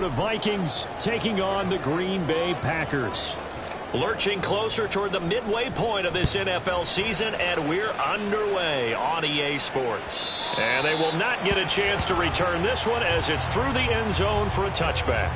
The Vikings taking on the Green Bay Packers. Lurching closer toward the midway point of this NFL season, and we're underway on EA Sports. And they will not get a chance to return this one as it's through the end zone for a touchback.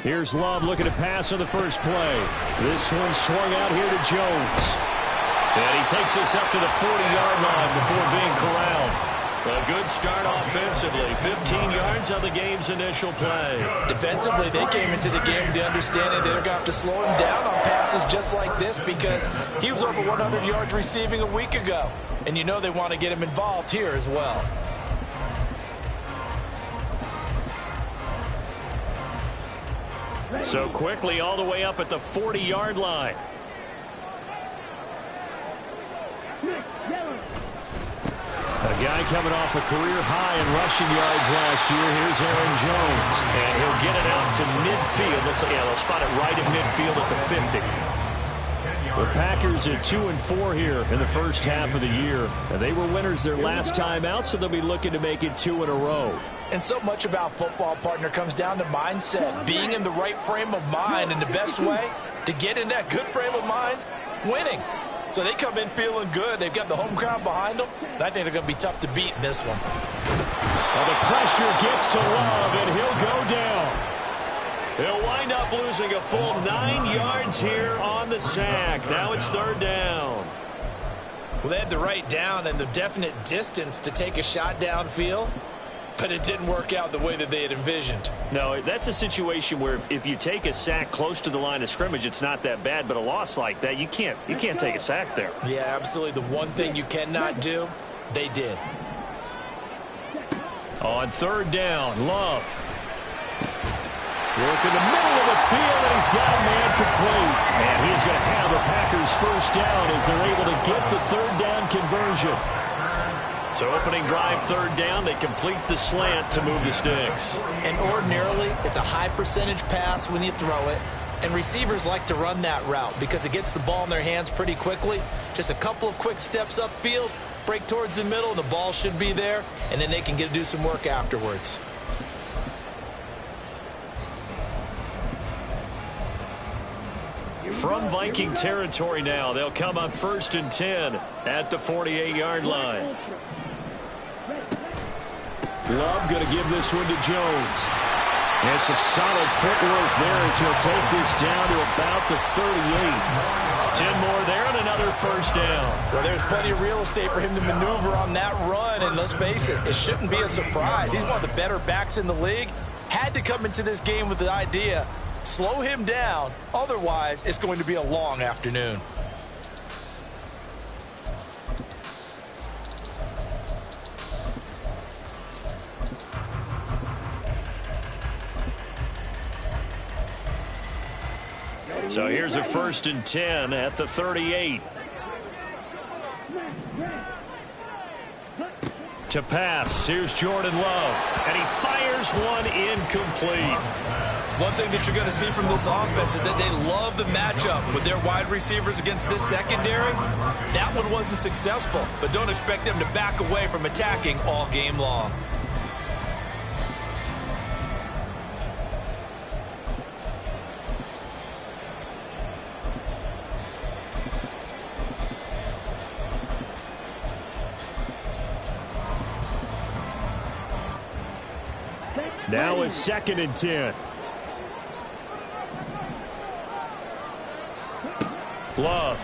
Here's Love looking to pass on the first play. This one swung out here to Jones. And he takes this up to the 40-yard line before being corralled. A good start offensively. 15 yards on the game's initial play. Defensively, they came into the game with the understanding they're going to have to slow him down on passes just like this because he was over 100 yards receiving a week ago. And you know they want to get him involved here as well. So quickly all the way up at the 40-yard line. A guy coming off a career high in rushing yards last year. Here's Aaron Jones. And he'll get it out to midfield. Looks like, yeah, they'll spot it right at midfield at the 50. The Packers at 2-4 here in the first half of the year. And they were winners their last time out, so they'll be looking to make it 2 in a row. And so much about football, partner, comes down to mindset. Being in the right frame of mind, and the best way to get in that good frame of mind, winning. So they come in feeling good. They've got the home crowd behind them. And I think they're going to be tough to beat in this one. Well, the pressure gets to Love, and he'll go down. He'll wind up losing a full 9 yards here on the sack. Now it's third down. Well, they had the right down and the definite distance to take a shot downfield, but it didn't work out the way that they had envisioned. No, that's a situation where if you take a sack close to the line of scrimmage, it's not that bad, but a loss like that, you can't take a sack there. Yeah, absolutely. The one thing you cannot do, they did. On third down, Love. Work in the middle of the field, and he's got a man complete. And he's going to have the Packers first down as they're able to get the third down conversion. So opening drive, third down, they complete the slant to move the sticks. And ordinarily, it's a high percentage pass when you throw it. And receivers like to run that route because it gets the ball in their hands pretty quickly. Just a couple of quick steps upfield, break towards the middle, and the ball should be there. And then they can do some work afterwards. From Viking territory now, they'll come up 1st and 10 at the 48-yard line. Love going to give this one to Jones. And some solid footwork there as he'll take this down to about the 38. 10 more there and another first down. Well, there's plenty of real estate for him to maneuver on that run, and let's face it, it shouldn't be a surprise. He's one of the better backs in the league. Had to come into this game with the idea, slow him down, otherwise it's going to be a long afternoon. So here's a 1st and 10 at the 38. To pass, here's Jordan Love, and he fires one incomplete. One thing that you're going to see from this offense is that they love the matchup with their wide receivers against this secondary. That one wasn't successful, but don't expect them to back away from attacking all game long. Now it's 2nd and 10. Love.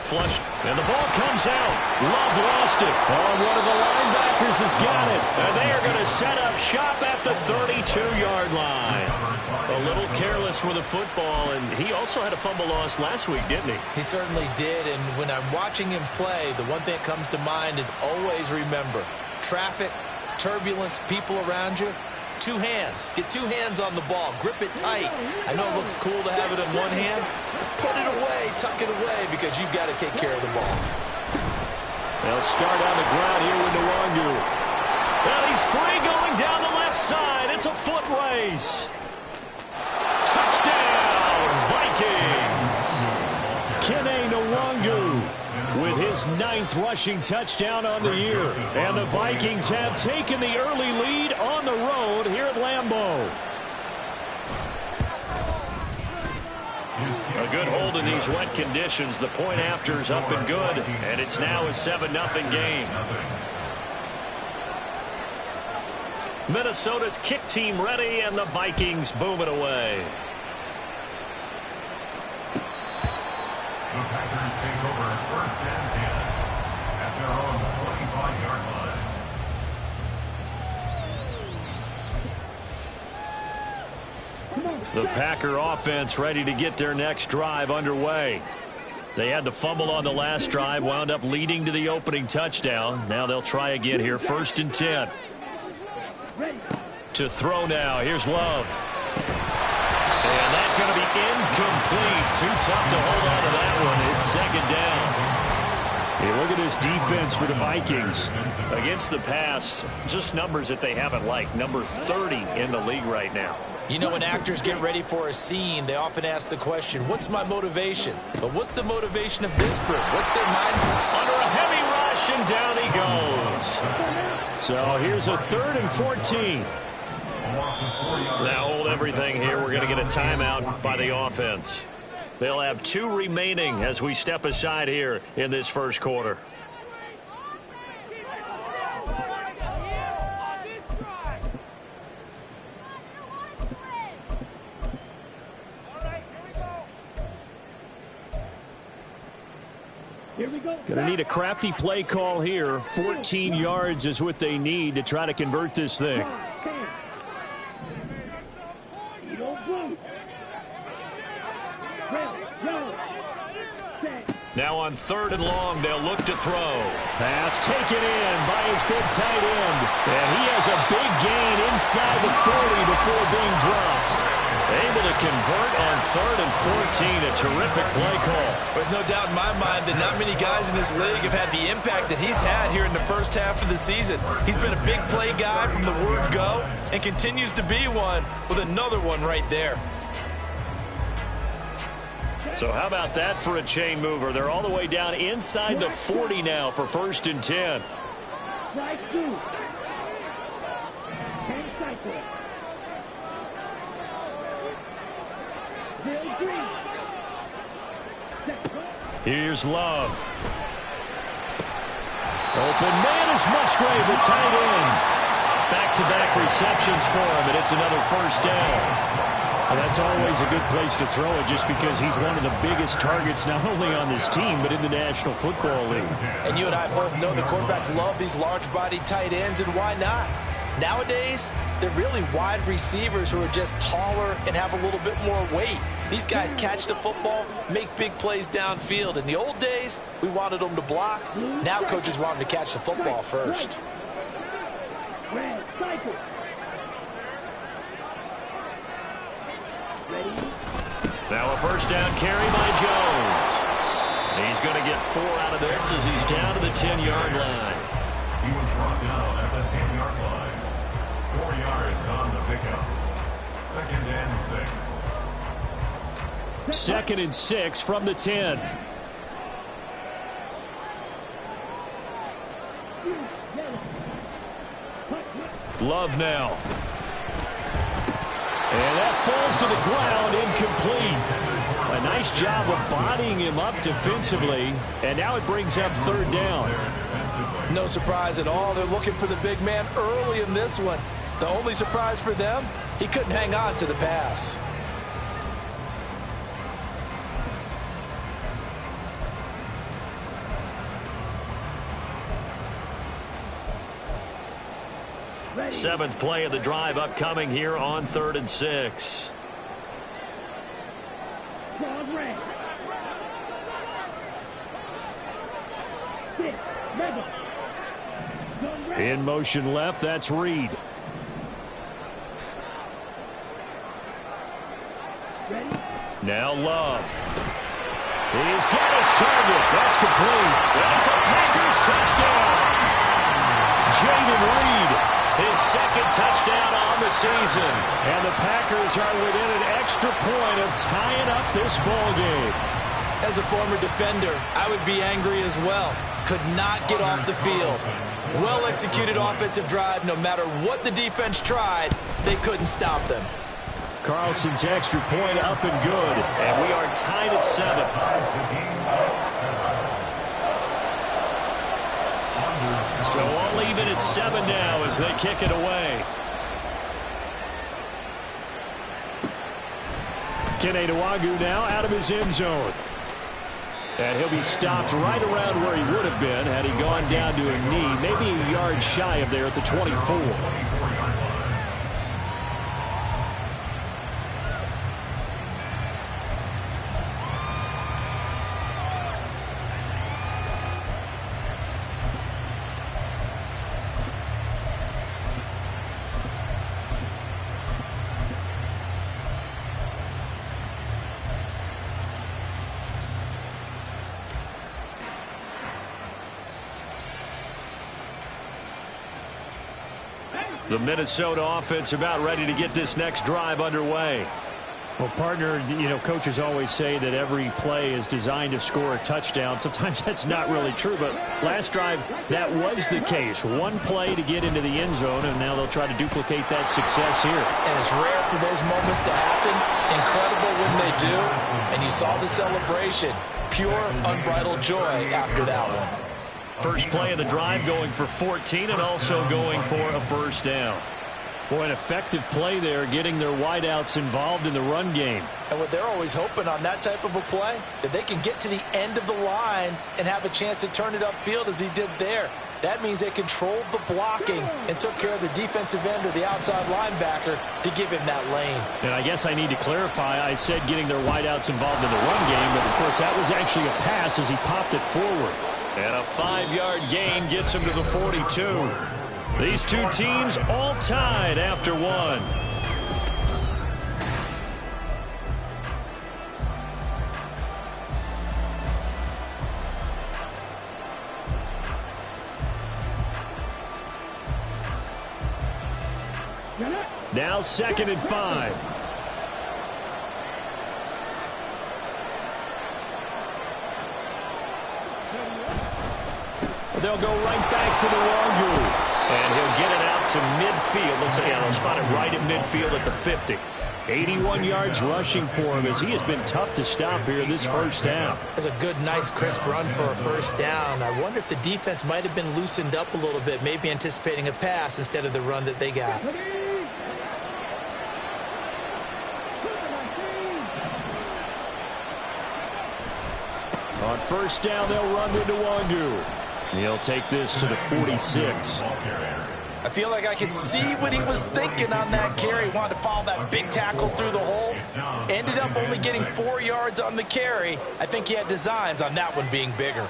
Flush, and the ball comes out. Love lost it. Oh, one of the linebackers has got it. And they are going to set up shop at the 32-yard line. A little careless with the football, and he also had a fumble loss last week, didn't he? He certainly did, and when I'm watching him play, the one thing that comes to mind is always remember, traffic, turbulence, people around you, Two hands. Get two hands on the ball. Grip it tight. I know it looks cool to have it in one hand, but put it away, tuck it away, because you've got to take care of the ball. They'll start on the ground here with Nwangu. And he's free going down the left side. It's a foot race. Touchdown, Vikings. Kene Nwangu with his 9th rushing touchdown on the year. And the Vikings have taken the early lead on the road here at Lambeau. A good hold in these wet conditions. The point after's up and good, and it's now a 7-0 game. Minnesota's kick team ready, and the Vikings boom it away. The Packers take over 1st and 10 at their own 25-yard line. The Packer offense ready to get their next drive underway. They had to fumble on the last drive, wound up leading to the opening touchdown. Now they'll try again here, 1st and 10. To throw now. Here's Love. And that's going to be incomplete. Too tough to hold on to that one. It's 2nd down. Hey, look at this defense for the Vikings. Against the pass, just numbers that they haven't liked. Number 30 in the league right now. You know, when actors get ready for a scene, they often ask the question, what's my motivation? But what's the motivation of this group? What's their mindset? Under a heavy rush, and down he goes. So here's a 3rd and 14. Now hold everything here. We're going to get a timeout by the offense. They'll have 2 remaining as we step aside here in this first quarter. Going to need a crafty play call here. 14 yards is what they need to try to convert this thing. Now on 3rd and long, they'll look to throw. Pass taken in by his big tight end. And he has a big gain inside the 40 before being dropped. Able to convert on 3rd and 14. A terrific play call. There's no doubt in my mind that not many guys in this league have had the impact that he's had here in the first half of the season. He's been a big play guy from the word go and continues to be one with another one right there. So how about that for a chain mover? They're all the way down inside the 40 now for 1st and 10. Here's Love. Open man is Musgrave, the tight end. Back-to-back receptions for him, and it's another 1st down. Well, that's always a good place to throw it just because he's one of the biggest targets not only on this team but in the National Football League. And you and I both know the quarterbacks love these large-bodied tight ends, and why not? Nowadays, they're really wide receivers who are just taller and have a little bit more weight. These guys catch the football, make big plays downfield. In the old days, we wanted them to block. Now coaches want them to catch the football first. Now a 1st down carry by Jones. He's going to get 4 out of this as he's down to the 10-yard line. He was brought down at the 10-yard line. 4 yards on the pickup. 2nd and 6. 2nd and 6 from the 10. Love now. And that falls to the ground, incomplete. A nice job of bodying him up defensively, and now it brings up 3rd down. No surprise at all. They're looking for the big man early in this one. The only surprise for them, he couldn't hang on to the pass. Seventh play of the drive upcoming here on 3rd and 6. In motion left, that's Reed. Now Love. He's got his target. That's complete. That's a Packers touchdown. Jaden Reed, His second touchdown on the season. and the Packers are within an extra point of tying up this ball game. As a former defender, I would be angry as well. Could not get off the field. Well-executed offensive drive. No matter what the defense tried, they couldn't stop them. Carlson's extra point up and good. And we are tied at 7. So all even at 7 now as they kick it away. Kene Nwangwu now out of his end zone. And he'll be stopped right around where he would have been had he gone down to a knee, maybe a yard shy of there at the 24. The Minnesota offense about ready to get this next drive underway. Well, partner, coaches always say that every play is designed to score a touchdown. Sometimes that's not really true, but last drive, that was the case. One play to get into the end zone, and now they'll try to duplicate that success here. And it's rare for those moments to happen. Incredible when they do. And you saw the celebration. Pure, unbridled joy after that one. First play of the drive going for 14 and also going for a first down. Boy, an effective play there, getting their wideouts involved in the run game. And what they're always hoping on that type of a play, that they can get to the end of the line and have a chance to turn it upfield as he did there. That means they controlled the blocking and took care of the defensive end or the outside linebacker to give him that lane. And I guess I need to clarify, I said getting their wideouts involved in the run game, but of course that was actually a pass as he popped it forward. And a 5-yard gain gets him to the 42. These two teams all tied after one. Now 2nd and 5. They'll go right back to the Nwangwu. And he'll get it out to midfield. They'll spot it right at midfield at the 50. 81 yards rushing for him as he has been tough to stop here this first half. That's a good, nice, crisp run for a first down. I wonder if the defense might have been loosened up a little bit, maybe anticipating a pass instead of the run that they got. On first down, they'll run with Nwangwu. He'll take this to the 46. I feel like I could see what he was thinking on that carry. Wanted to follow that big tackle through the hole. Ended up only getting 4 yards on the carry. I think he had designs on that one being bigger.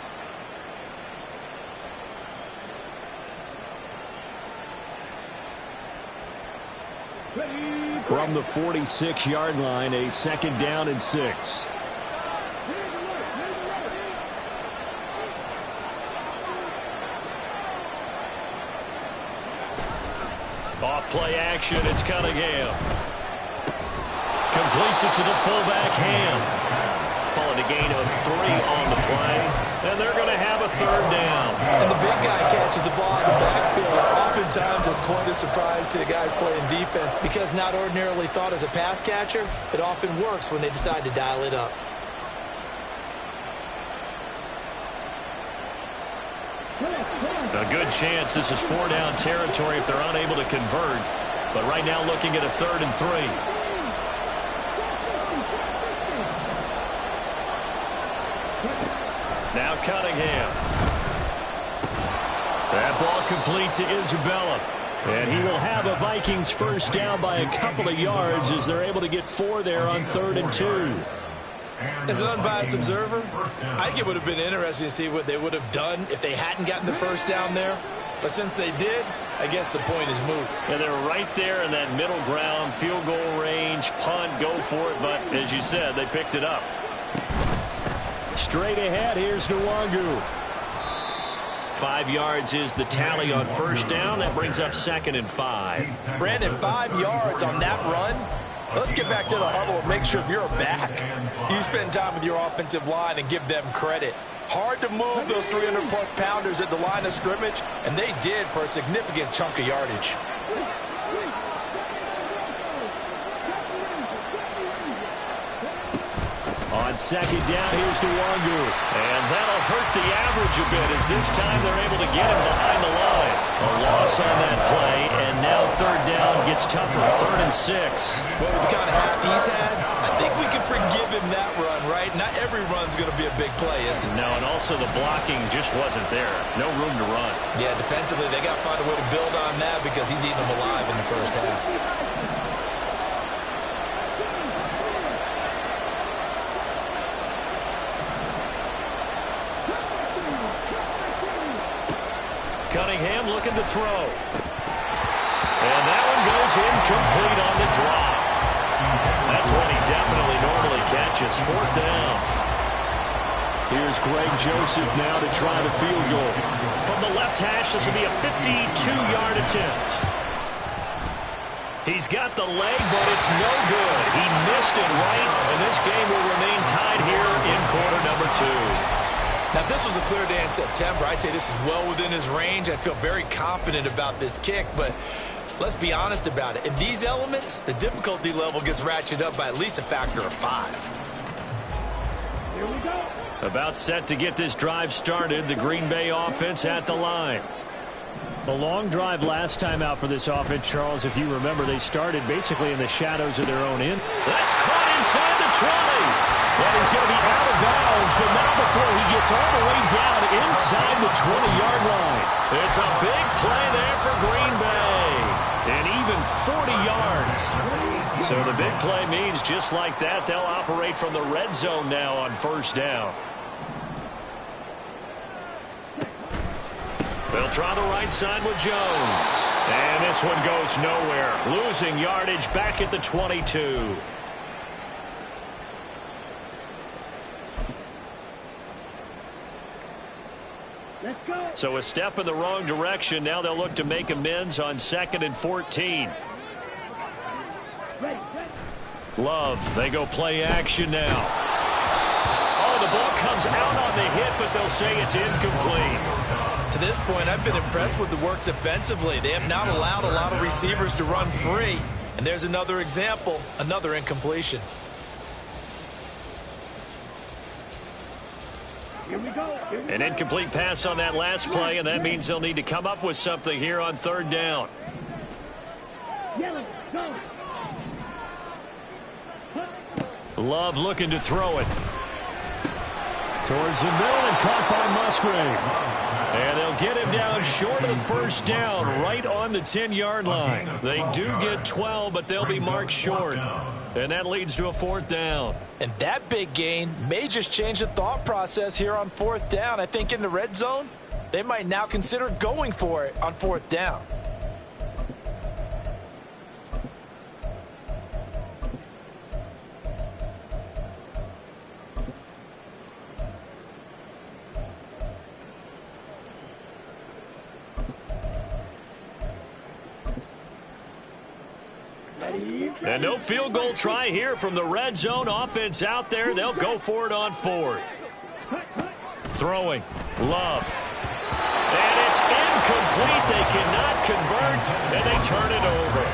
From the 46-yard line, a 2nd down and 6. Off play action, it's Cunningham. Completes it to the fullback, Ham. Calling a gain of 3 on the play. And they're going to have a 3rd down. And the big guy catches the ball in the backfield. Oftentimes it's quite a surprise to the guys playing defense because not ordinarily thought as a pass catcher, it often works when they decide to dial it up. A good chance this is 4-down territory if they're unable to convert. But right now looking at a 3rd and 3. Now Cunningham. That ball complete to Isabella. And he will have a Vikings first down by a couple of yards as they're able to get 4 there on 3rd and 2. As an unbiased observer, I think it would have been interesting to see what they would have done if they hadn't gotten the first down there. But since they did, I guess the point is moot. Yeah, they're right there in that middle ground, field goal range, punt, go for it. But as you said, they picked it up. Straight ahead, here's Nwangu. 5 yards is the tally on first down. That brings up 2nd and 5. Brandon, 5 yards on that run. Let's get back to the huddle and make sure if you're a back, you spend time with your offensive line and give them credit. Hard to move those 300-plus pounders at the line of scrimmage, and they did for a significant chunk of yardage. On 2nd down, here's Nwangu. And that'll hurt the average a bit as this time they're able to get him behind the line. A loss on that play, and now 3rd down gets tougher. 3rd and 6. Well, with the kind of half he's had, I think we can forgive him that run, right? Not every run's going to be a big play, is it? No, and also the blocking just wasn't there. No room to run. Yeah, defensively, they got to find a way to build on that because he's eating them alive in the first half. Cunningham looking to throw. And that one goes incomplete on the drop. That's one he definitely normally catches. 4th down. Here's Greg Joseph now to try the field goal. From the left hash, this will be a 52-yard attempt. He's got the leg, but it's no good. He missed it right, and this game will remain tied here in quarter number 2. Now, if this was a clear day in September, I'd say this is well within his range. I'd feel very confident about this kick, but let's be honest about it. In these elements, the difficulty level gets ratcheted up by at least a factor of 5. Here we go. About set to get this drive started, the Green Bay offense at the line. A long drive last time out for this offense, Charles. If you remember, they started basically in the shadows of their own end. That's caught inside the 20. Well, he's going to be out of bounds, but not before he gets all the way down inside the 20-yard line. It's a big play there for Green Bay. And even 40 yards. So the big play means just like that, they'll operate from the red zone now on 1st down. They'll try the right side with Jones. And this one goes nowhere. Losing yardage back at the 22. So a step in the wrong direction. Now they'll look to make amends on 2nd and 14. Love, they go play action now. Oh, the ball comes out on the hit, but they'll say it's incomplete. To this point, I've been impressed with the work defensively. They have not allowed a lot of receivers to run free. And there's another example, another incompletion. Here we go. An incomplete pass on that last play, and that means they'll need to come up with something here on 3rd down. Love looking to throw it. Towards the middle and caught by Musgrave. And they'll get him down short of the 1st down, right on the 10-yard line. They do get 12, but they'll be marked short. And that leads to a 4th down. And that big gain may just change the thought process here on 4th down. I think in the red zone, they might now consider going for it on 4th down. And no field goal try here from the red zone. Offense out there. They'll go for it on 4th. Throwing. Love. And it's incomplete. They cannot convert, and they turn it over.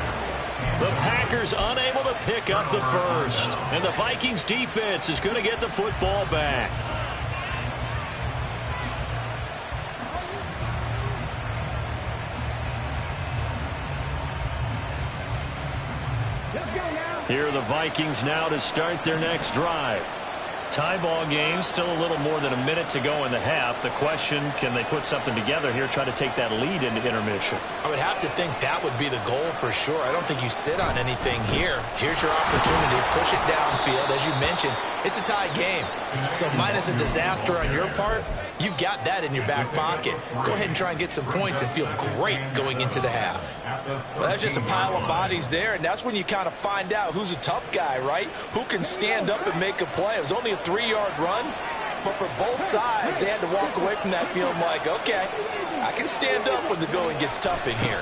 The Packers unable to pick up the first. And the Vikings defense is going to get the football back. Here are the Vikings now to start their next drive. Tie ball game, still a little more than a minute to go in the half. The question, can they put something together here, try to take that lead into intermission? I would have to think that would be the goal for sure. I don't think you sit on anything here. Here's your opportunity. Push it downfield. As you mentioned, it's a tie game. So minus a disaster on your part, you've got that in your back pocket. Go ahead and try and get some points and feel great going into the half. Well, that's just a pile of bodies there, and that's when you kind of find out who's a tough guy, right? Who can stand up and make a play. It was only a 3-yard run, but for both sides, they had to walk away from that field like, okay, I can stand up when the going gets tough in here.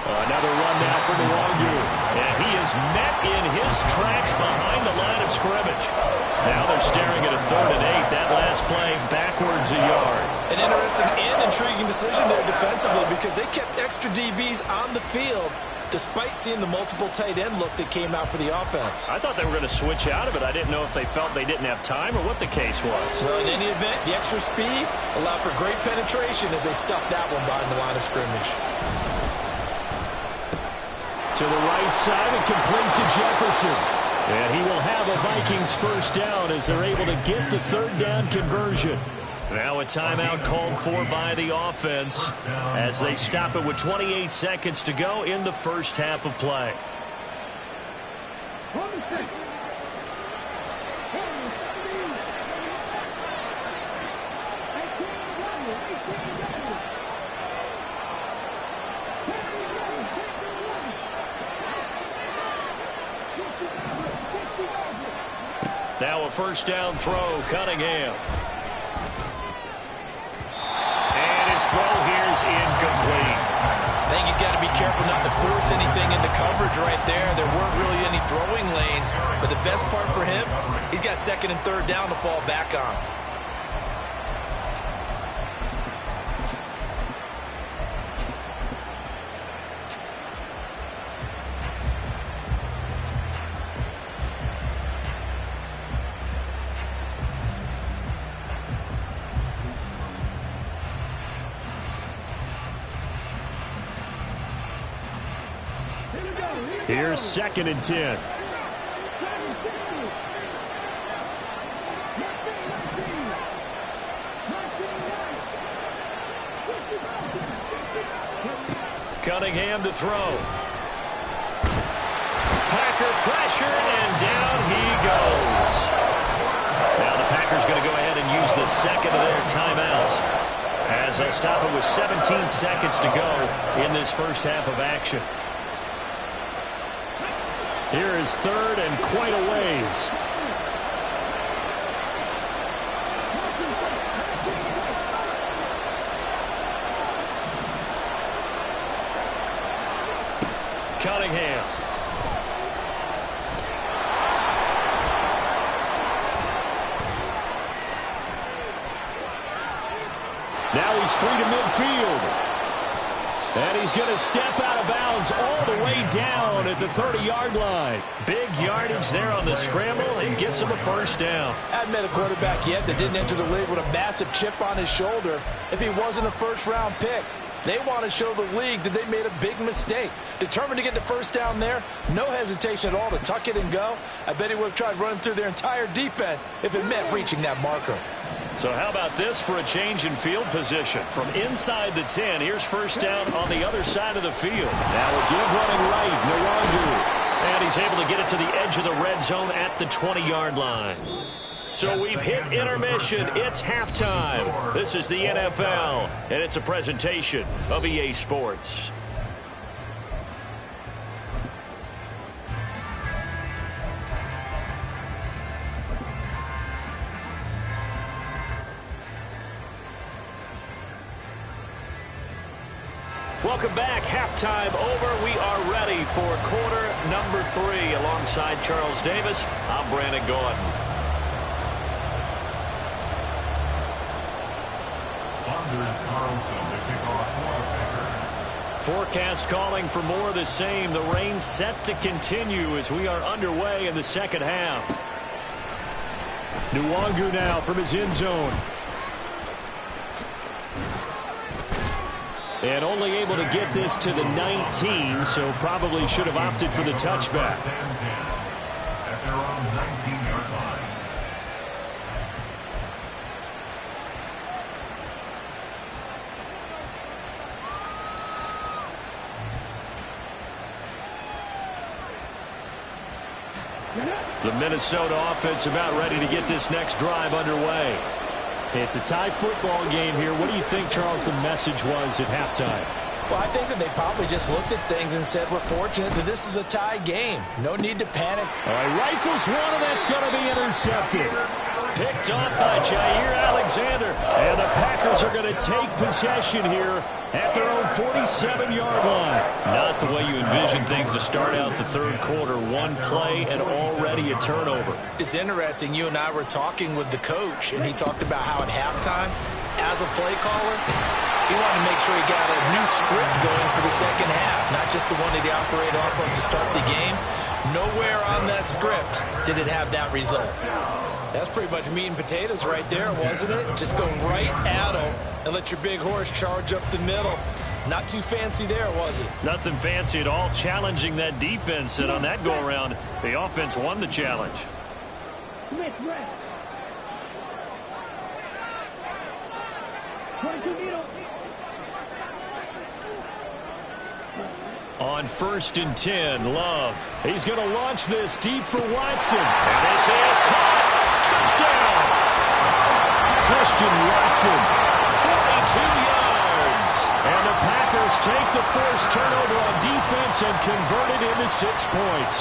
Another run now for Nwangu. And he is met in his tracks behind the line of scrimmage. Now they're staring at a 3rd and 8. That last play backwards a yard. An interesting and intriguing decision there defensively because they kept extra DBs on the field despite seeing the multiple tight end look that came out for the offense. I thought they were going to switch out of it. I didn't know if they felt they didn't have time or what the case was. Well, in any event, the extra speed allowed for great penetration as they stuffed that one behind the line of scrimmage. To the right side and complete to Jefferson. And he will have a Vikings first down as they're able to get the 3rd down conversion. Now a timeout called for by the offense as they stop it with 28 seconds to go in the first half of play. Now a first down throw, Cunningham. And his throw here is incomplete. I think he's got to be careful not to force anything into coverage right there. There weren't really any throwing lanes, but the best part for him, he's got 2nd and 3rd down to fall back on. Here's 2nd and 10. Cunningham to throw. Packer pressure, and down he goes. Now the Packers going to go ahead and use the 2nd of their timeouts as they'll stop it with 17 seconds to go in this first half of action. Here is 3rd and quite a ways. Cunningham. Now he's free to midfield. And he's going to step out of bounds all the way down at the 30-yard line. Big yardage there on the scramble and gets him a first down. I haven't met a quarterback yet that didn't enter the league with a massive chip on his shoulder if he wasn't a first-round pick. They want to show the league that they made a big mistake. Determined to get the first down there, no hesitation at all to tuck it and go. I bet he would have tried running through their entire defense if it meant reaching that marker. So how about this for a change in field position? From inside the 10, here's first down on the other side of the field. Now a give running right, Nwangu. And he's able to get it to the edge of the red zone at the 20-yard line. So we've hit intermission. It's halftime. This is the NFL, and it's a presentation of EA Sports. Welcome back. Halftime over. We are ready for quarter number 3. Alongside Charles Davis, I'm Brandon Gordon. Forecast calling for more of the same. The rain set to continue as we are underway in the second half. Nwangu now from his end zone. And only able to get this to the 19, so probably should have opted for the touchback. The Minnesota offense about ready to get this next drive underway. It's a tie football game here. What do you think, Charles, the message was at halftime? Well, I think that they probably just looked at things and said, we're fortunate that this is a tie game. No need to panic. All right, rifles one, and that's going to be intercepted. Picked up by Jair Alexander. And the Packers are going to take possession here at their own 47-yard line. Not the way you envision things to start out the third quarter. One play and already a turnover. It's interesting. You and I were talking with the coach, and he talked about how at halftime, as a play caller, he wanted to make sure he got a new script going for the second half, not just the one that he operated off of to start the game. Nowhere on that script did it have that result. That's pretty much meat and potatoes right there, wasn't it? Just go right at them and let your big horse charge up the middle. Not too fancy there, was it? Nothing fancy at all, challenging that defense. And on that go-around, the offense won the challenge. On 1st and 10, Love. He's going to launch this deep for Watson. And this is caught. Touchdown. Christian Watson. 42 yards. And the Packers take the first turnover on defense and convert it into 6 points.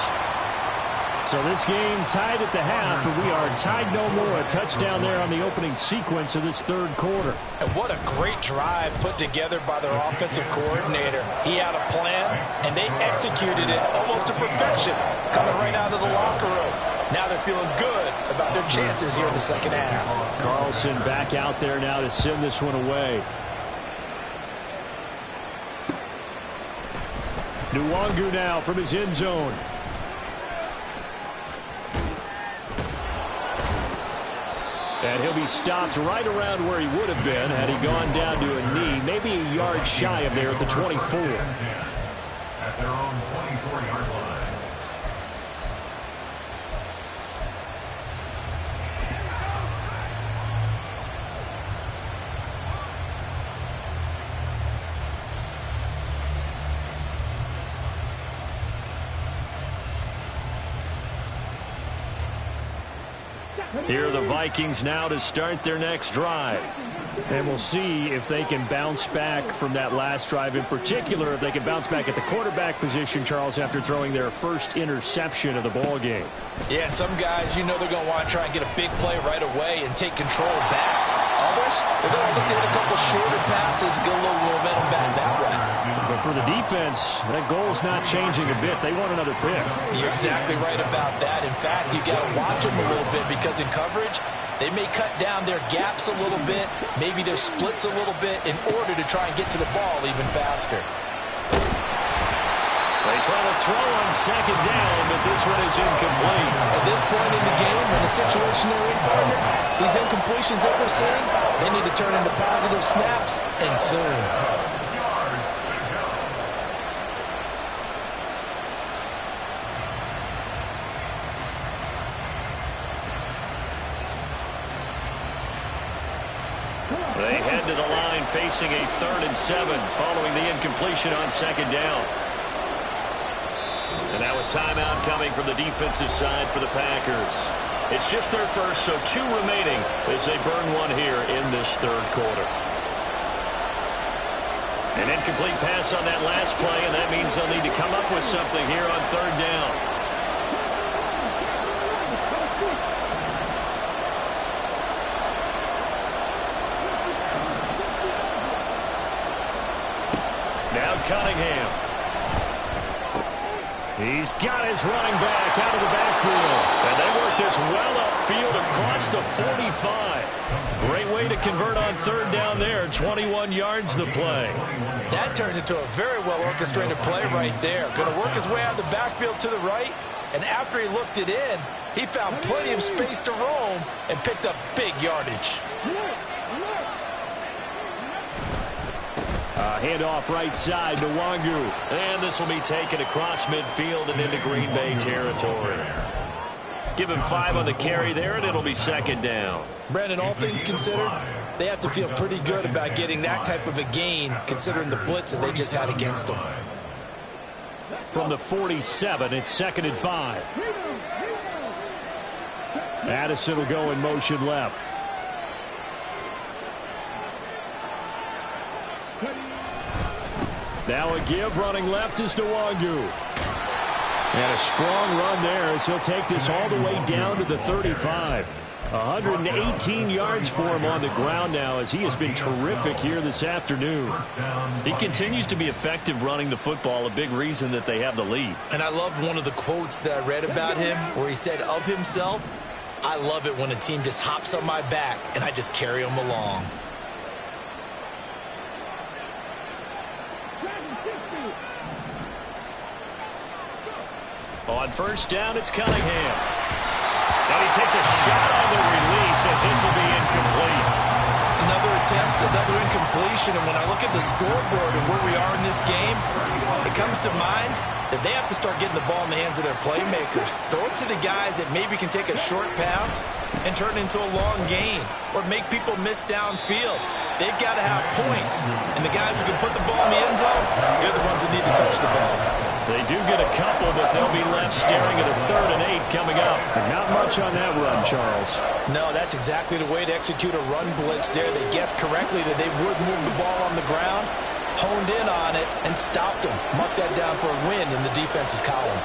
So this game tied at the half, but we are tied no more. A touchdown there on the opening sequence of this third quarter. And what a great drive put together by their offensive coordinator. He had a plan, and they executed it almost to perfection, coming right out of the locker room. Now they're feeling good about their chances here in the second half. Carlson back out there now to send this one away. Nwangu now from his end zone. And he'll be stopped right around where he would have been had he gone down to a knee, maybe a yard shy of there at the 24. At their own 24-yard line. Here are the Vikings now to start their next drive. And we'll see if they can bounce back from that last drive, in particular if they can bounce back at the quarterback position, Charles, after throwing their first interception of the ball game. Yeah, and some guys, you know they're going to want to try and get a big play right away and take control back. Others, they're going to look at a couple shorter passes, get a little momentum back that way. But for the defense, that goal's not changing a bit. They want another pick. You're exactly right about that. In fact, you got to watch them a little bit because in coverage, they may cut down their gaps a little bit, maybe their splits a little bit in order to try and get to the ball even faster. They try to throw on second down, but this one is incomplete. At this point in the game, in the situation they're in, partner, these incompletions that we're seeing, they need to turn into positive snaps, and soon. They head to the line facing a 3rd and 7 following the incompletion on second down. And now a timeout coming from the defensive side for the Packers. It's just their first, so 2 remaining as they burn one here in this third quarter. An incomplete pass on that last play, and that means they'll need to come up with something here on 3rd down. Now Cunningham. He's got his running back out of the backfield. And they work this well upfield across the 45. Great way to convert on 3rd down there. 21 yards the play. That turned into a very well-orchestrated play right there. Going to work his way out of the backfield to the right. And after he looked it in, he found plenty of space to roam and picked up big yardage. Handoff right side to Nwangu. And this will be taken across midfield and into Green Bay territory. Give him 5 on the carry there, and it'll be 2nd down. Brandon, all things considered, they have to feel pretty good about getting that type of a gain, considering the blitz that they just had against them. From the 47, it's 2nd and 5. Addison will go in motion left. Now a give running left is Nwangu. And a strong run there as he'll take this all the way down to the 35. 118 yards for him on the ground now as he has been terrific here this afternoon. He continues to be effective running the football, a big reason that they have the lead. And I love one of the quotes that I read about him where he said of himself, "I love it when a team just hops on my back and I just carry them along." On first down, it's Cunningham. And he takes a shot on the release as this will be incomplete. Another attempt, another incompletion, and when I look at the scoreboard and where we are in this game, it comes to mind that they have to start getting the ball in the hands of their playmakers. Throw it to the guys that maybe can take a short pass and turn it into a long gain or make people miss downfield. They've got to have points, and the guys who can put the ball in the end zone, they're the ones that need to touch the ball. They do get a couple, but they'll be left staring at a 3rd and 8 coming up. Not much on that run, Charles. No, that's exactly the way to execute a run blitz there. They guessed correctly that they would move the ball on the ground, honed in on it, and stopped them. Mark that down for a win in the defense's column.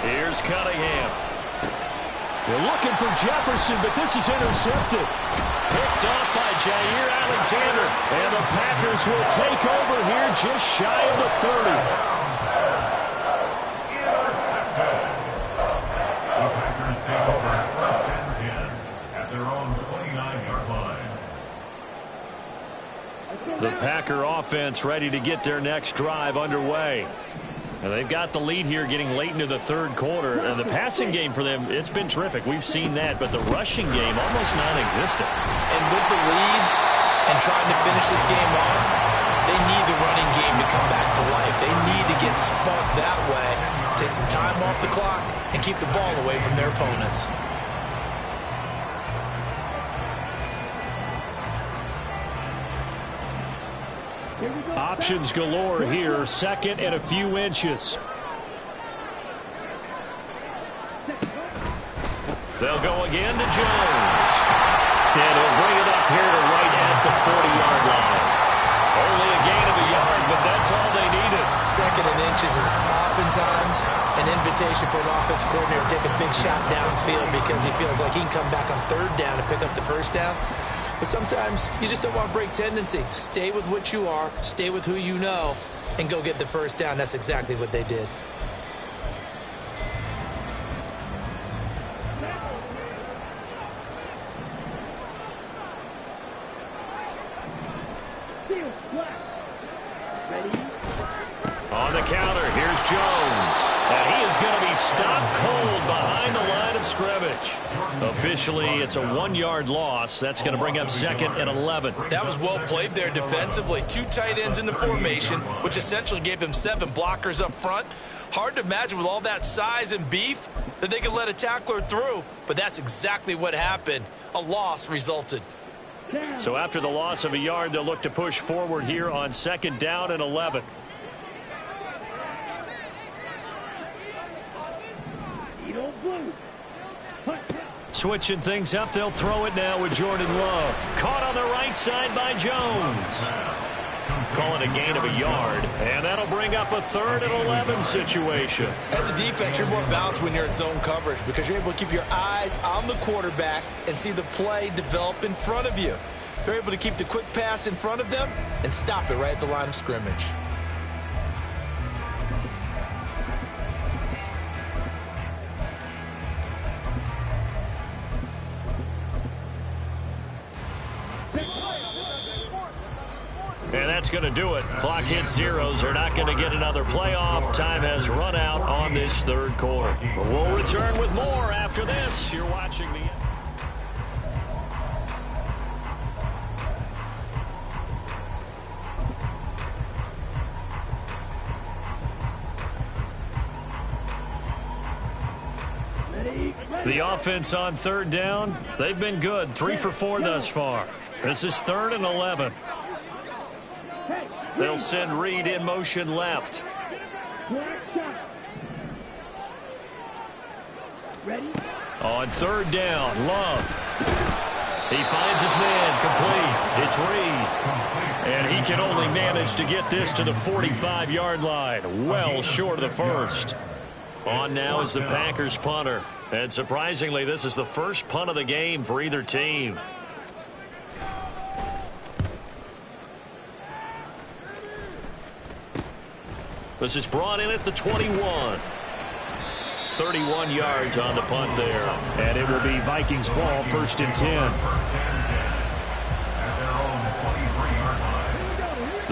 Here's Cunningham. They're looking for Jefferson, but this is intercepted. Picked off by Jair Alexander. And the Packers will take over here just shy of the 30. The Packers take over at 1st and 10 at their own 29-yard line. The Packer offense ready to get their next drive underway. And they've got the lead here getting late into the 3rd quarter. And the passing game for them, it's been terrific. We've seen that. But the rushing game, almost non-existent. And with the lead and trying to finish this game off, they need the running game to come back to life. They need to get sparked that way, take some time off the clock, and keep the ball away from their opponents. Options galore here. 2nd and a few inches. They'll go again to Jones. And he'll bring it up here to right at the 40-yard line. Only a gain of a yard, but that's all they needed. 2nd and inches is oftentimes an invitation for an offense coordinator to take a big shot downfield because he feels like he can come back on 3rd down and pick up the 1st down. But sometimes you just don't want to break tendency. Stay with what you are, stay with who you know, and go get the 1st down. That's exactly what they did. On the counter, here's Jones. And he is going to be stopped cold behind the line of scrimmage. Officially, it's a 1-yard loss. That's going to bring up 2nd and 11. That was well played there defensively. 2 tight ends in the formation, which essentially gave them 7 blockers up front. Hard to imagine with all that size and beef that they could let a tackler through. But that's exactly what happened. A loss resulted. So after the loss of a yard, they'll look to push forward here on 2nd down and 11. Switching things up, they'll throw it now with Jordan Love. Caught on the right side by Jones. Call it a gain of a yard, and that'll bring up a 3rd and 11 situation. As a defense, you're more balanced when you're in zone coverage because you're able to keep your eyes on the quarterback and see the play develop in front of you. They're able to keep the quick pass in front of them and stop it right at the line of scrimmage. And that's going to do it. Clock hits zeros. They're not going to get another playoff. Time has run out on this 3rd quarter. We'll return with more after this. You're watching the... The offense on 3rd down, they've been good. 3 for 4 thus far. This is 3rd and 11. They'll send Reed in motion left. On third down, Love. He finds his man, complete. It's Reed. And he can only manage to get this to the 45-yard line, well short of the first. On now is the Packers punter. And surprisingly, this is the first punt of the game for either team. This is brought in at the 21. 31 yards on the punt there. And it will be Vikings ball, 1st and 10.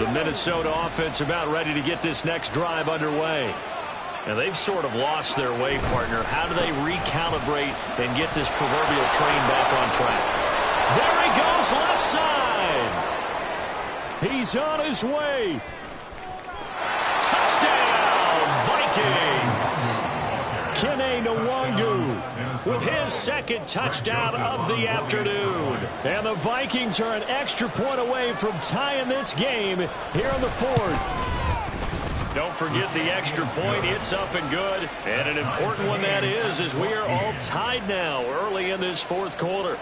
The Minnesota offense about ready to get this next drive underway. And they've sort of lost their way, partner. How do they recalibrate and get this proverbial train back on track? There he goes, left side. He's on his way. Touchdown, Vikings. Kene Nwangu with his second touchdown of the afternoon. And the Vikings are an extra point away from tying this game here in the 4th. Don't forget the extra point. It's up and good. And an important one that is, as we are all tied now early in this 4th quarter.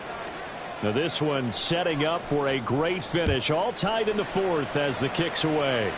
Now this one setting up for a great finish. All tied in the 4th as the kick's away.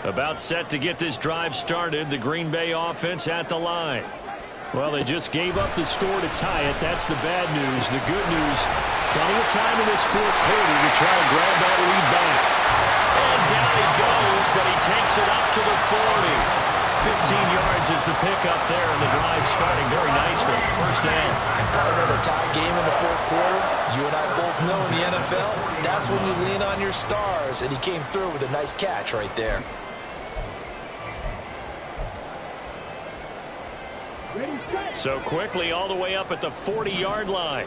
About set to get this drive started. The Green Bay offense at the line. Well, they just gave up the score to tie it. That's the bad news. The good news, plenty of time in this 4th quarter to try and grab that lead back. And down he goes, but he takes it up to the 40. 15 yards is the pickup there, and the drive starting very nicely. 1st down. Partner, the tie game in the 4th quarter. You and I both know in the NFL, that's when you lean on your stars, and he came through with a nice catch right there. So quickly all the way up at the 40-yard line.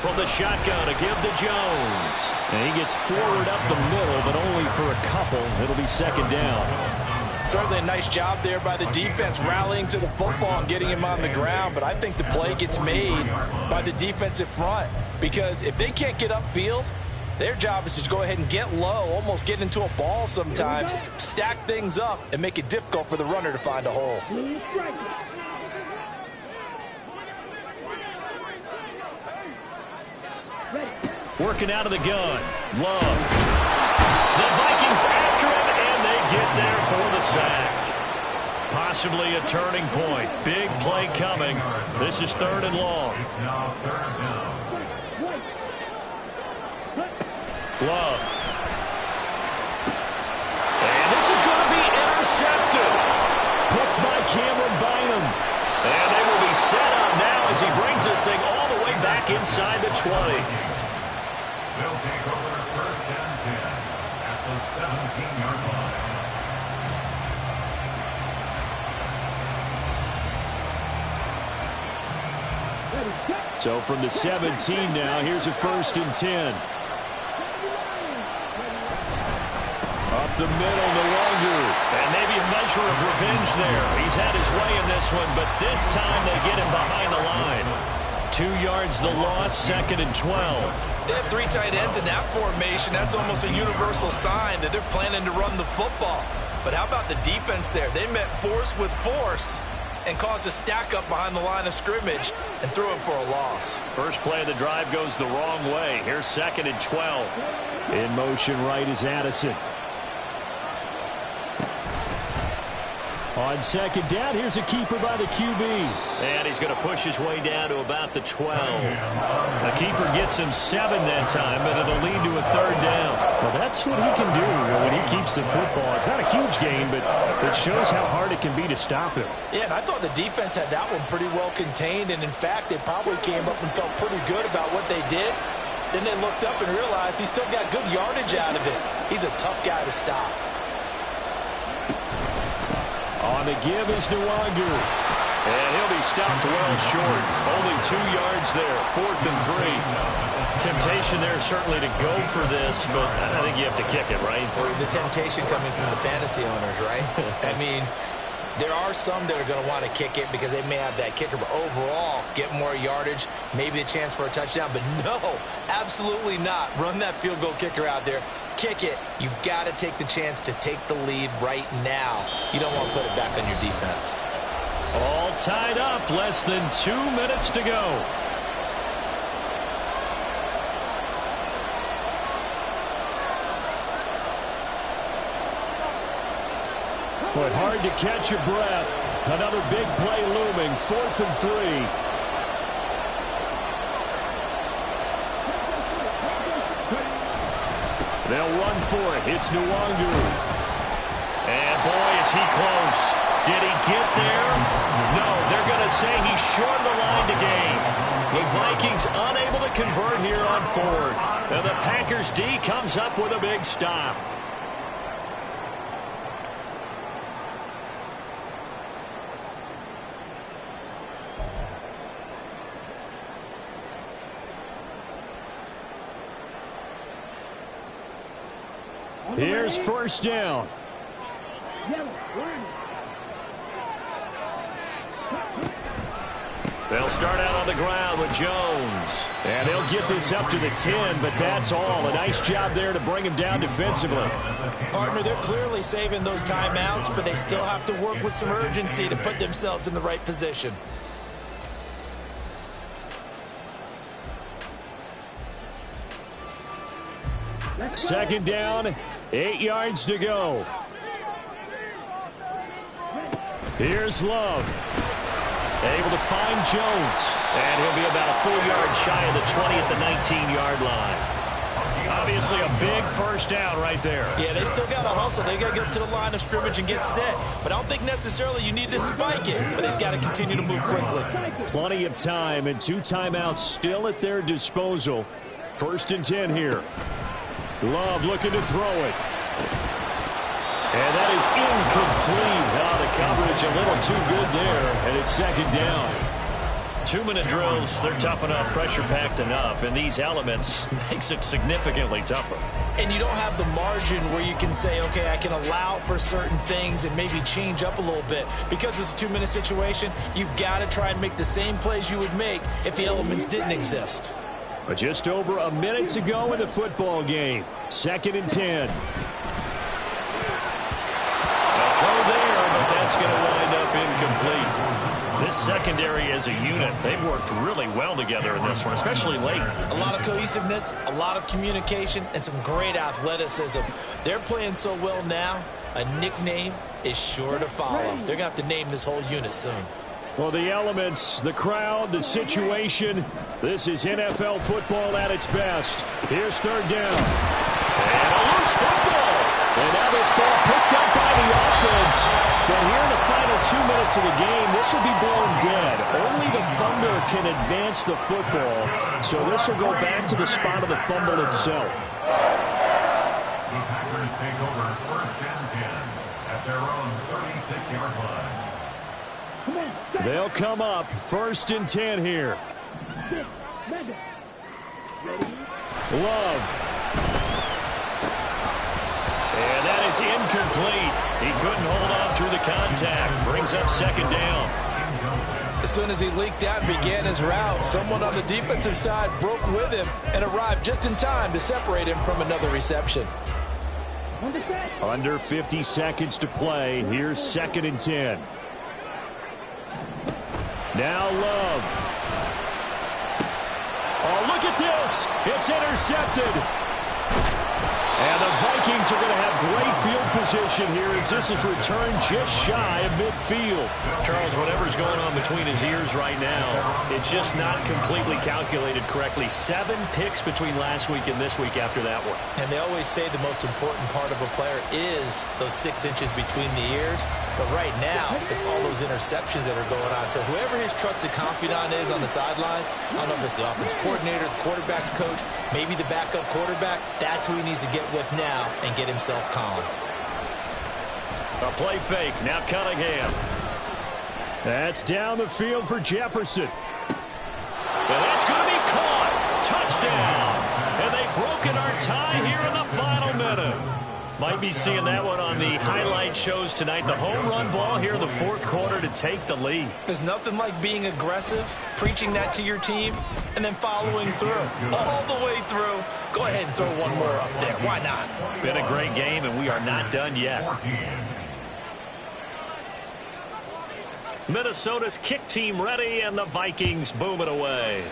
From the shotgun to give to Jones. And he gets forward up the middle, but only for a couple. It'll be 2nd down. Certainly a nice job there by the defense rallying to the football and getting him on the ground. But I think the play gets made by the defensive front. Because if they can't get upfield, their job is to go ahead and get low, almost get into a ball sometimes, stack things up, and make it difficult for the runner to find a hole. Working out of the gun. Love. The Vikings after him, and they get there for the sack. Possibly a turning point. Big play coming. This is 3rd and long. Love. And this is going to be intercepted. Picked by Cameron Bynum. And they will be set up now as he brings this thing all the way back inside the 20. They'll take over 1st and 10 at the 17-yard line. So from the 17 now, here's a 1st and 10. Up the middle, Nwangu. And maybe a measure of revenge there. He's had his way in this one, but this time they get him behind the line. 2 yards the loss, 2nd and 12. They have 3 tight ends in that formation. That's almost a universal sign that they're planning to run the football. But how about the defense there? They met force with force and caused a stack up behind the line of scrimmage and threw him for a loss. First play of the drive goes the wrong way. Here's 2nd and 12. In motion right is Addison. On 2nd down, here's a keeper by the QB. And he's going to push his way down to about the 12. The keeper gets him 7 that time, but it'll lead to a 3rd down. Well, that's what he can do when he keeps the football. It's not a huge gain, but it shows how hard it can be to stop him. Yeah, and I thought the defense had that one pretty well contained, and in fact, they probably came up and felt pretty good about what they did. Then they looked up and realized he still got good yardage out of it. He's a tough guy to stop. On the give is Nwangu. And he'll be stopped well short. Only 2 yards there, 4th and 3. Temptation there certainly to go for this, but I think you have to kick it, right? The temptation coming from the fantasy owners, right? I mean, there are some that are going to want to kick it because they may have that kicker, but overall, get more yardage, maybe a chance for a touchdown. But no, absolutely not. Run that field goal kicker out there. Kick it. You got to take the chance to take the lead right now. You don't want to put it back on your defense. All tied up, less than 2 minutes to go. But hard to catch your breath. Another big play looming. 4th and 3. They'll run for it. It's Nwangu. And boy, is he close. Did he get there? No, they're going to say he's short the line to gain. The Vikings unable to convert here on 4th. And the Packers D comes up with a big stop. Here's 1st down. They'll start out on the ground with Jones. And they'll get this up to the 10, but that's all. A nice job there to bring him down defensively. Partner, they're clearly saving those timeouts, but they still have to work with some urgency to put themselves in the right position. Second down, 8 yards to go. Here's Love. Able to find Jones. And he'll be about a full yard shy of the 20 at the 19-yard line. Obviously a big 1st down right there. Yeah, they still got to hustle. They got to get up to the line of scrimmage and get set. But I don't think necessarily you need to spike it. But they've got to continue to move quickly. Plenty of time and 2 timeouts still at their disposal. 1st and 10 here. Love looking to throw it. And that is incomplete. The coverage a little too good there, and it's 2nd down. 2-minute drills, they're tough enough, pressure-packed enough, and these elements makes it significantly tougher. And you don't have the margin where you can say, okay, I can allow for certain things and maybe change up a little bit. Because it's a 2-minute situation, you've got to try and make the same plays you would make if the elements didn't exist. But just over a minute to go in the football game. 2nd and 10. Throw there, but that's going to wind up incomplete. This secondary as a unit, they've worked really well together in this one, especially late. A lot of cohesiveness, a lot of communication, and some great athleticism. They're playing so well now, a nickname is sure to follow. They're going to have to name this whole unit soon. Well, the elements, the crowd, the situation, this is NFL football at its best. Here's 3rd down. And a loose football. And now this ball picked up by the offense. But here in the final 2 minutes of the game, this will be blown dead. Only the fumbler can advance the football. So this will go back to the spot of the fumble itself. The Packers take over 1st and 10 at their own 36-yard line. They'll come up 1st and 10 here. Love. And that is incomplete. He couldn't hold on through the contact. Brings up 2nd down. As soon as he leaked out and began his route, someone on the defensive side broke with him and arrived just in time to separate him from another reception. Under 50 seconds to play. Here's 2nd and 10. Now Love. Oh, look at this. It's intercepted. And the Vikings are going to have great field position here as this is returned just shy of midfield. Charles, whatever's going on between his ears right now, it's just not completely calculated correctly. 7 picks between last week and this week after that one. And they always say the most important part of a player is those 6 inches between the ears. But right now, it's all those interceptions that are going on. So whoever his trusted confidant is on the sidelines, I don't know if it's the offense coordinator, the quarterback's coach, maybe the backup quarterback, that's who he needs to get with now and get himself calm. A play fake. Now Cunningham. That's down the field for Jefferson. And that's going to be caught. Touchdown. And they've broken our tie here in the final minute. Might be seeing that one on the highlight shows tonight. The home run ball here in the fourth quarter to take the lead. There's nothing like being aggressive, preaching that to your team, and then following through. All the way through. Go ahead and throw one more up there. Why not? Been a great game, and we are not done yet. Minnesota's kick team ready, and the Vikings boom it away.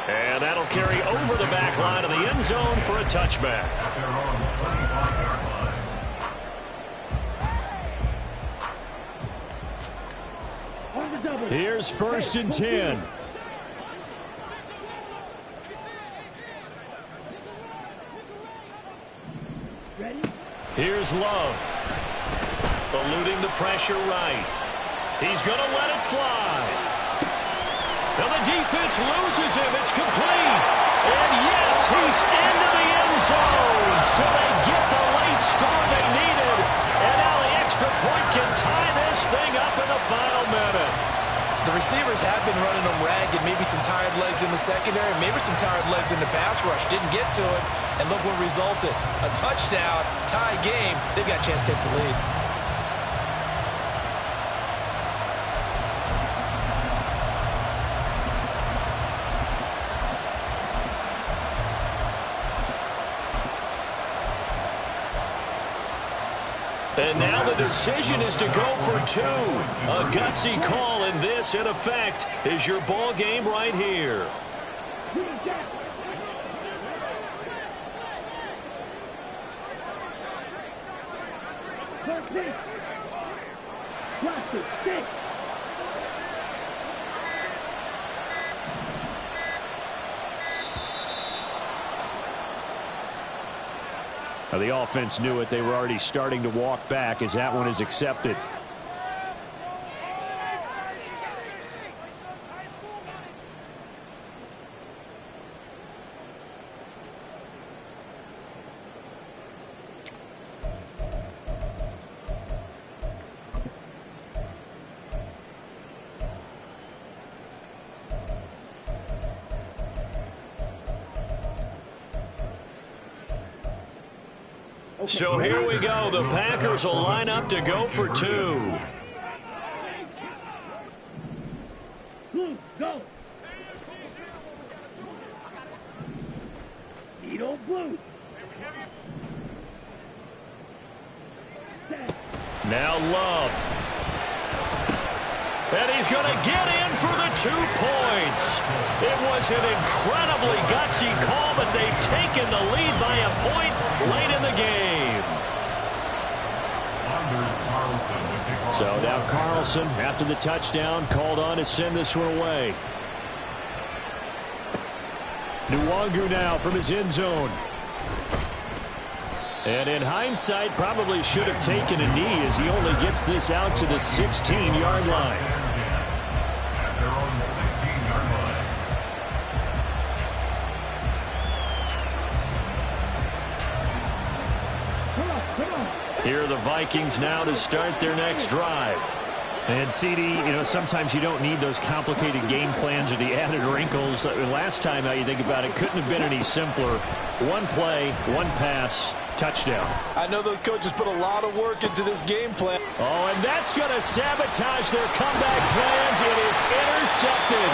And that'll carry over the back line of the end zone for a touchback. Here's 1st and 10. Here's Love. Eluding the pressure right. He's going to let it fly. Now the defense loses him. It's complete. And yes, he's into the end zone. So they get the late score they needed. And now the extra point can tie this thing up in the final minute. The receivers have been running them ragged. Maybe some tired legs in the secondary. Maybe some tired legs in the pass rush. Didn't get to it. And look what resulted. A touchdown, tie game. They've got a chance to take the lead. And now the decision is to go for two. A gutsy call, and this, in effect, is your ball game right here. Now, the offense knew it. They were already starting to walk back as that one is accepted. So here we go. The Packers will line up to go for two. Go. Edo Blue. Now Love. And he's going to get in for the 2 points. It was an incredibly gutsy call, but they've taken the lead by a point late in the game. So now Carlson, after the touchdown, called on to send this one away. Nwangu now from his end zone. And in hindsight, probably should have taken a knee as he only gets this out to the 16-yard line. Here are the Vikings now to start their next drive. And CD, sometimes you don't need those complicated game plans or the added wrinkles. Last time, now you think about it, couldn't have been any simpler. One play, one pass, touchdown. I know those coaches put a lot of work into this game plan. Oh, and that's going to sabotage their comeback plans. It is intercepted.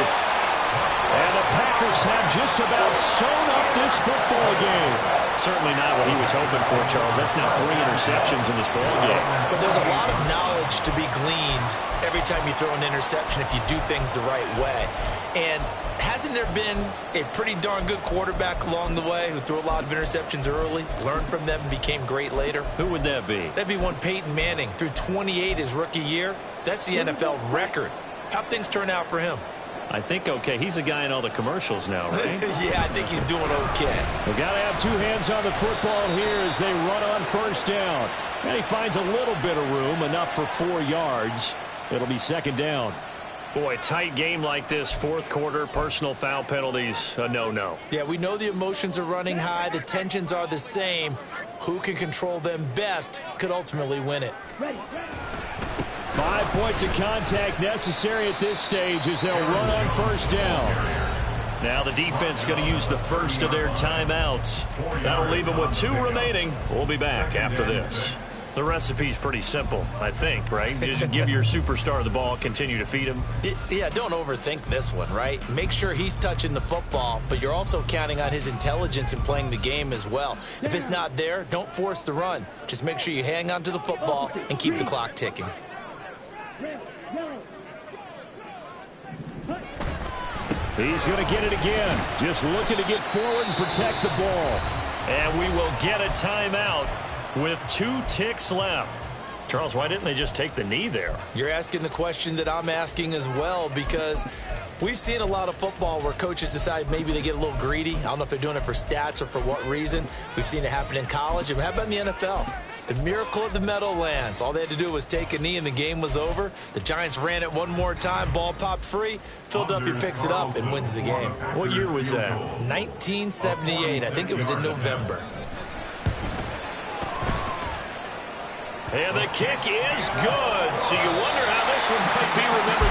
And the Packers have just about sewn up this football game. Certainly not what he was hoping for, Charles. That's now 3 interceptions in this ball game. But there's a lot of knowledge to be gleaned every time you throw an interception if you do things the right way. And hasn't there been a pretty darn good quarterback along the way who threw a lot of interceptions early, learned from them, and became great later? Who would that be? That'd be one Peyton Manning. Threw 28 his rookie year. That's the NFL record. How'd things turn out for him? I think okay. He's the guy in all the commercials now, right? Yeah, I think he's doing okay. We've got to have 2 hands on the football here as they run on first down. And he finds a little bit of room, enough for 4 yards. It'll be second down. Boy, tight game like this, fourth quarter, personal foul penalties, a no-no. Yeah, we know the emotions are running high. The tensions are the same. Who can control them best could ultimately win it. 5 points of contact necessary at this stage as they'll run on first down. Now the defense going to use the first of their timeouts. That'll leave them with 2 remaining. We'll be back after this. The recipe's pretty simple, I think, right? Just give your superstar the ball, continue to feed him. Yeah, don't overthink this one, right? Make sure he's touching the football, but you're also counting on his intelligence in playing the game as well. If it's not there, don't force the run. Just make sure you hang on to the football and keep the clock ticking. He's going to get it again. Just looking to get forward and protect the ball. And we will get a timeout with 2 ticks left. Charles, why didn't they just take the knee there? You're asking the question that I'm asking as well, because we've seen a lot of football where coaches decide maybe they get a little greedy. I don't know if they're doing it for stats or for what reason. We've seen it happen in college, and how about in the NFL? The miracle of the Meadowlands. All they had to do was take a knee and the game was over. The Giants ran it one more time. Ball popped free. Philadelphia picks it up and wins the game. What year was that? 1978. I think it was in November. And the kick is good. So you wonder how this one might be remembered